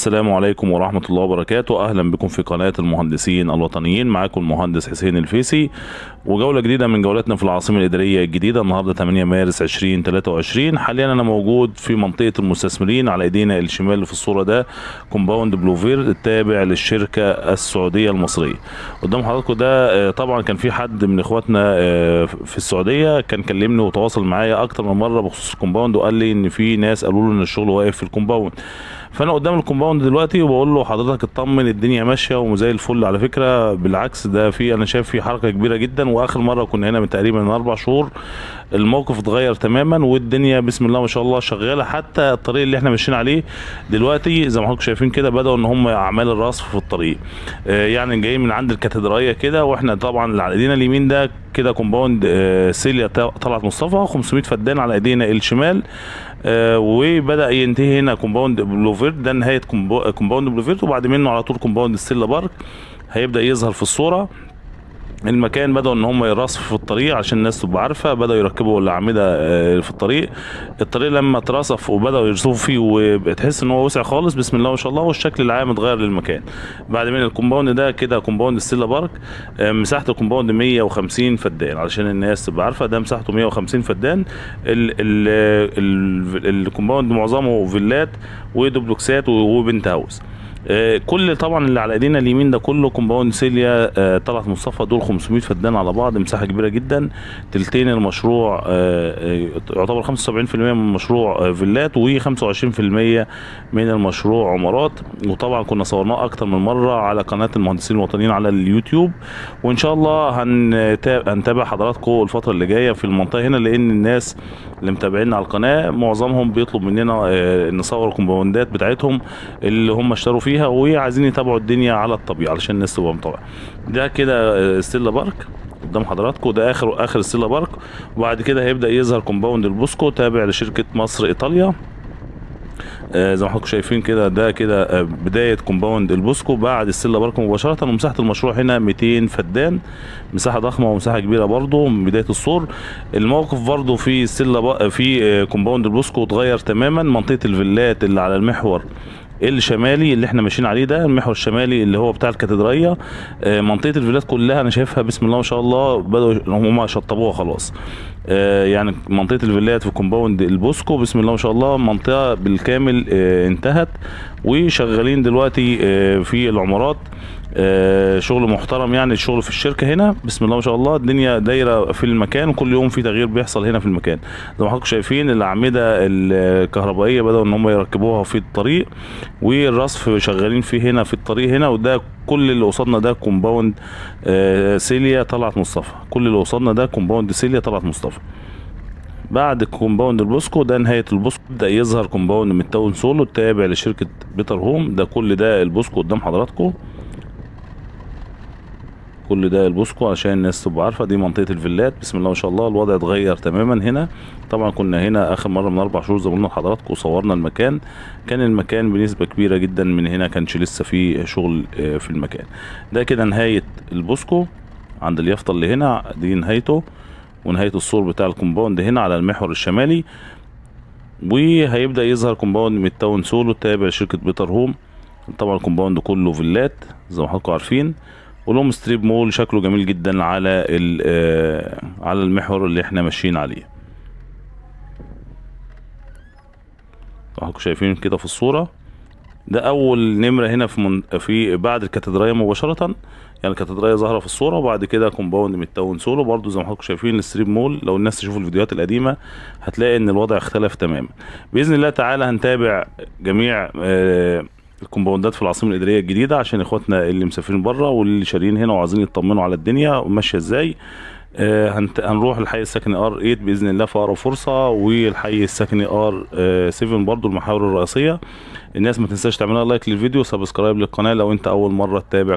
السلام عليكم ورحمة الله وبركاته. أهلا بكم في قناة المهندسين الوطنيين. معاكم المهندس حسين الفيسي، وجولة جديدة من جولاتنا في العاصمة الإدارية الجديدة. النهاردة 8 مارس 2023. حاليا أنا موجود في منطقة المستثمرين. على إيدينا الشمال اللي في الصورة ده كومباوند بلوفير التابع للشركة السعودية المصرية. قدام حضراتكم ده طبعا كان في حد من إخواتنا في السعودية كان كلمني وتواصل معايا أكتر من مرة بخصوص الكومباوند، وقال لي إن في ناس قالوا له إن الشغل واقف في الكومباوند. فانا قدام الكومباوند دلوقتي وبقول له حضرتك اطمن، الدنيا ماشيه وزي الفل. على فكره بالعكس، ده في انا شايف في حركه كبيره جدا، واخر مره كنا هنا من تقريبا من 4 شهور الموقف اتغير تماما، والدنيا بسم الله ما شاء الله شغاله. حتى الطريق اللي احنا ماشيين عليه دلوقتي زي ما حضراتكم شايفين كده بداوا ان هم اعمال الرصف في الطريق. يعني جايين من عند الكاتدرائيه كده، واحنا طبعا اللي على ايدينا اليمين ده كده كومباوند سيليا طلعت مصطفى 500 فدان على ايدينا الشمال. وبدا ينتهي هنا كومباوند بلوفير، ده نهايه كومباوند بلوفير، وبعد منه على طول كومباوند ستيلا بارك هيبدا يظهر في الصوره. المكان بدأوا ان هم يرصفوا في الطريق عشان الناس تبقى عارفه، بدأوا يركبوا الاعمده في الطريق. الطريق لما اترصف وبدأوا يرصفوا فيه وتحس ان هو وسع خالص بسم الله ما شاء الله، والشكل العام اتغير للمكان. بعد من الكومباوند ده كده كومباوند ستيلا بارك، مساحه الكومباوند 150 فدان علشان الناس تبقى عارفه، ده مساحته 150 فدان. الكومباوند معظمه فيلات ودوبلوكسات وبنت هاوس. كل طبعا اللي على ايدينا اليمين ده كله كومباوند سيليا طلعت مصطفى، دول 500 فدان على بعض، مساحه كبيره جدا. تلتين المشروع يعتبر 75% من المشروع فيلات، و25% من المشروع عمارات. وطبعا كنا صورناه اكتر من مره على قناه المهندسين الوطنيين على اليوتيوب، وان شاء الله هنتابع حضراتكم الفتره اللي جايه في المنطقه هنا، لان الناس اللي متابعينا على القناه معظمهم بيطلب مننا نصور الكومباوندات بتاعتهم اللي هم اشتروا فيها، وعايزين يتابعوا الدنيا على الطبيعه علشان الناس تبقى متابعه. ده كده ستيلا بارك قدام حضراتكم، ده اخر ستيلا بارك. وبعد كده هيبدا يظهر كومباوند البوسكو تابع لشركه مصر ايطاليا. زي ما حضراتكم شايفين كده، ده كده بدايه كومباوند البوسكو بعد ستيلا بارك مباشره. ومساحه المشروع هنا 200 فدان، مساحه ضخمه ومساحه كبيره برضو من بدايه السور. الموقف برضو في في كومباوند البوسكو اتغير تماما. منطقه الفيلات اللي على المحور الشمالي اللي احنا ماشيين عليه ده، المحور الشمالي اللي هو بتاع الكاتدرائيه، منطقه الفيلات كلها انا شايفها بسم الله ما شاء الله بدأوا هم شطبوها خلاص. يعني منطقه الفيلات في كومباوند البوسكو بسم الله ما شاء الله منطقه بالكامل انتهت، وشغالين دلوقتي في العمارات. شغل محترم، يعني الشغل في الشركه هنا بسم الله ما شاء الله الدنيا دايره في المكان، وكل يوم في تغيير بيحصل هنا في المكان. زي ما حضراتكم شايفين الاعمده الكهربائيه بداوا ان هم يركبوها في الطريق، والرصف شغالين فيه هنا في الطريق هنا. وده كل اللي قصادنا ده كومباوند سيليا طلعت مصطفى، كل اللي قصادنا ده كومباوند سيليا طلعت مصطفى. بعد كومباوند البوسكو ده نهايه البوسكو، بدا يظهر كومباوند متاون سولو التابع لشركه بيتر هوم. ده كل ده البوسكو قدام حضراتكم، كل ده البوسكو عشان الناس تبقى عارفه. دي منطقه الفيلات بسم الله ما شاء الله، الوضع اتغير تماما هنا. طبعا كنا هنا اخر مره من 4 شهور زي ما قلنا لحضراتكم وصورنا المكان، كان المكان بنسبه كبيره جدا من هنا كانش لسه في شغل في المكان ده. كده نهايه البوسكو عند اليافطه اللي هنا، دي نهايته، ونهايه السور بتاع الكومباوند هنا على المحور الشمالي. وهيبدا يظهر كومباوند متاون سولو التابع لشركه بيتر هوم. طبعا الكومباوند كله فيلات زي ما حضراتكم عارفين، ولهم ستريب مول شكله جميل جدا على على المحور اللي احنا ماشيين عليه. حضراتكم شايفين كده في الصوره، ده اول نمره هنا في بعد الكاتدرائيه مباشره. يعني الكاتدرائيه ظاهره في الصوره، وبعد كده كومباوند متاون سولو برضو زي ما حضراتكم شايفين الستريب مول. لو الناس تشوفوا الفيديوهات القديمه هتلاقي ان الوضع اختلف تماما. باذن الله تعالى هنتابع جميع الكومباوندات في العاصمه الاداريه الجديده عشان اخواتنا اللي مسافرين بره واللي شاريين هنا وعايزين يطمنوا على الدنيا وماشيه ازاي. هنروح الحي السكني ار 8 باذن الله في اقرب فرصه، والحي السكني ار 7 برضو المحاور الرئيسيه. الناس ما تنساش تعملها لايك للفيديو، سبسكرايب للقناه لو انت اول مره تتابع